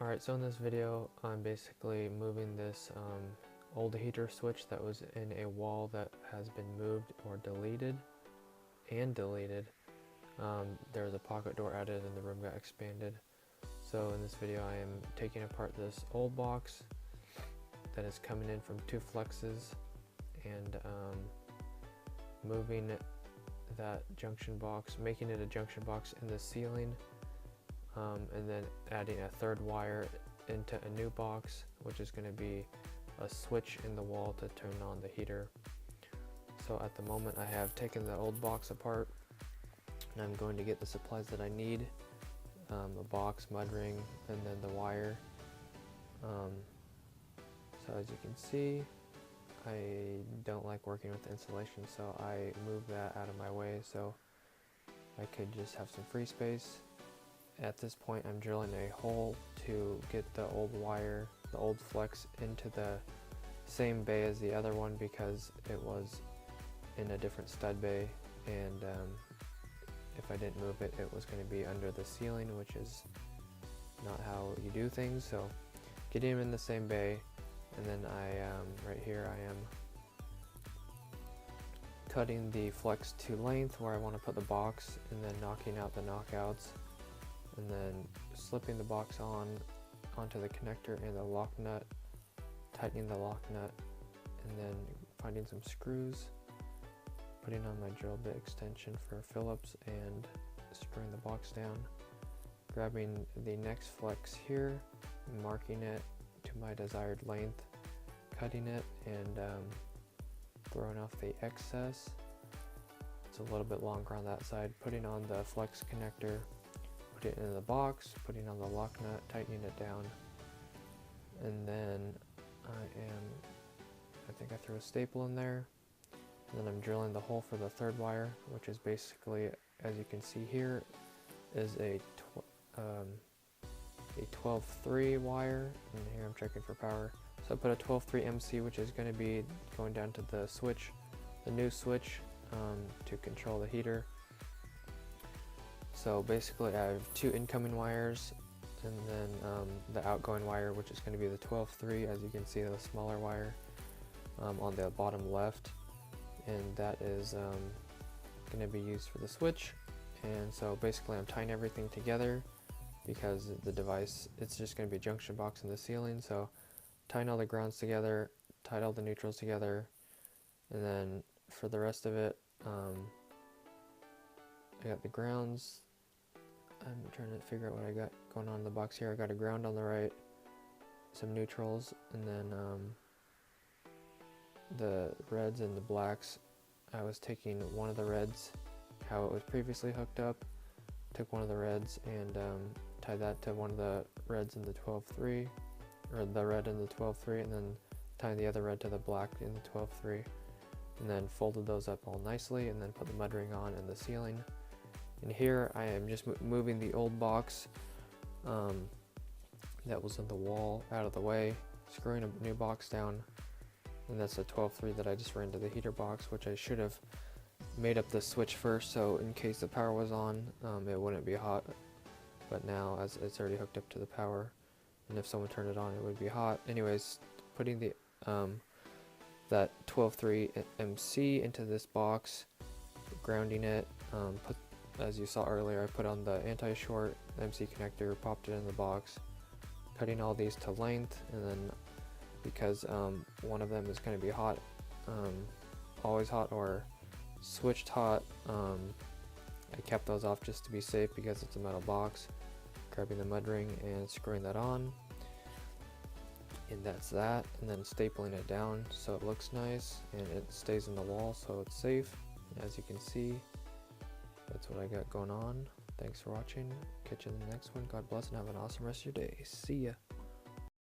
Alright, so in this video I'm basically moving this old heater switch that was in a wall that has been moved or deleted. There was a pocket door added and the room got expanded. So in this video I am taking apart this old box that is coming in from two flexes and moving that junction box, making it a junction box in the ceiling, and then adding a third wire into a new box, which is going to be a switch in the wall to turn on the heater. So at the moment I have taken the old box apart and I'm going to get the supplies that I need, a box, mud ring, and then the wire. So as you can see, I don't like working with insulation, so I moved that out of my way so I could just have some free space. At this point I'm drilling a hole to get the old wire, the old flex, into the same bay as the other one because it was in a different stud bay, and if I didn't move it, it was going to be under the ceiling, which is not how you do things. So getting them in the same bay, and then right here I am cutting the flex to length where I want to put the box, and then knocking out the knockouts, and then slipping the box onto the connector and the lock nut, tightening the lock nut, and then finding some screws, putting on my drill bit extension for Phillips and screwing the box down, grabbing the next flex here, marking it to my desired length, cutting it and throwing off the excess. It's a little bit longer on that side, putting on the flex connector, put it in the box, putting on the lock nut, tightening it down, and then I think I threw a staple in there, and then I'm drilling the hole for the third wire, which is basically, as you can see here, is a 12-3 wire, and here I'm checking for power. So I put a 12-3 MC, which is going to be going down to the switch, the new switch, to control the heater. So basically I have two incoming wires, and then the outgoing wire, which is going to be the 12-3, as you can see, the smaller wire on the bottom left, and that is going to be used for the switch. And so basically I'm tying everything together because the device, it's just going to be a junction box in the ceiling. So tying all the grounds together, tied all the neutrals together, and then for the rest of it, I got the grounds. I'm trying to figure out what I got going on in the box here. I got a ground on the right, some neutrals, and then the reds and the blacks. I was taking one of the reds, how it was previously hooked up, took one of the reds and tied that to one of the reds in the 12-3, or the red in the 12-3, and then tying the other red to the black in the 12-3, and then folded those up all nicely, and then put the mud ring on in the ceiling. And here I am just moving the old box that was in the wall out of the way, screwing a new box down, and that's a 12-3 that I just ran to the heater box, which I should have made up the switch first, so in case the power was on, it wouldn't be hot. But now, as it's already hooked up to the power, and if someone turned it on, it would be hot. Anyways, putting the that 12-3 MC into this box, grounding it, as you saw earlier, I put on the anti-short MC connector, popped it in the box, cutting all these to length, and then because one of them is going to be hot, always hot or switched hot, I kept those off just to be safe because it's a metal box, grabbing the mud ring and screwing that on, and that's that, and then stapling it down so it looks nice and it stays in the wall so it's safe. As you can see, that's what I got going on. Thanks for watching. Catch you in the next one. God bless and have an awesome rest of your day. See ya.